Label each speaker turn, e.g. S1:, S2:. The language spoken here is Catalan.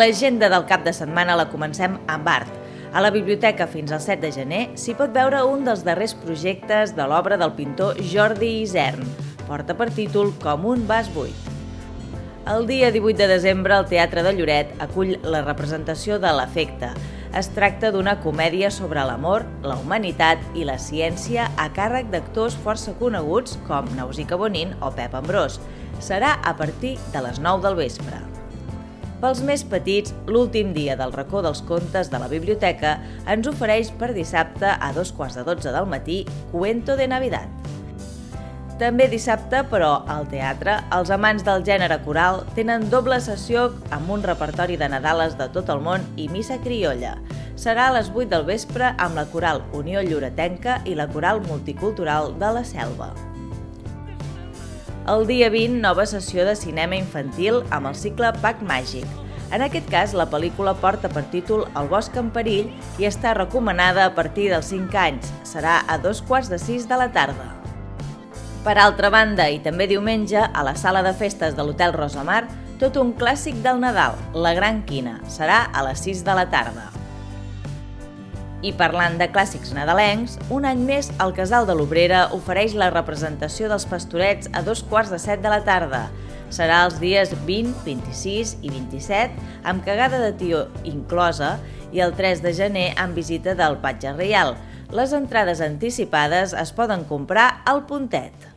S1: L'agenda del cap de setmana la comencem amb art. A la biblioteca fins al 7 de gener s'hi pot veure un dels darrers projectes de l'obra del pintor Jordi Isern. Porta per títol Com un vas buit. El dia 18 de desembre el Teatre de Lloret acull la representació de L'Efecte. Es tracta d'una comèdia sobre l'amor, la humanitat i la ciència a càrrec d'actors força coneguts com Nausica Bonin o Pep Ambrós. Serà a partir de les 9 del vespre. Pels més petits, l'últim dia del racó dels contes de la biblioteca ens ofereix per dissabte a 2:15 del matí Cuento de Navidad. També dissabte, però, al teatre, els amants del gènere coral tenen doble sessió amb un repertori de Nadales de tot el món i missa criolla. Serà a les 8 del vespre amb la coral Unió Lloretenca i la coral multicultural de la Selva. El dia 20, nova sessió de cinema infantil amb el cicle Pack Màgic. En aquest cas, la pel·lícula porta per títol El bosc en perill i està recomanada a partir dels 5 anys. Serà a 5:45 de la tarda. Per altra banda, i també diumenge, a la sala de festes de l'Hotel Rosamar, tot un clàssic del Nadal, La Gran Quina. Serà a les 6 de la tarda. I parlant de clàssics nadalencs, un any més el Casal de l'Obrera ofereix la representació dels Pastorets a 2:15 de la tarda. Serà els dies 20, 26 i 27, amb cagada de tió inclosa, i el 3 de gener amb visita del Patge Reial. Les entrades anticipades es poden comprar al Puntet.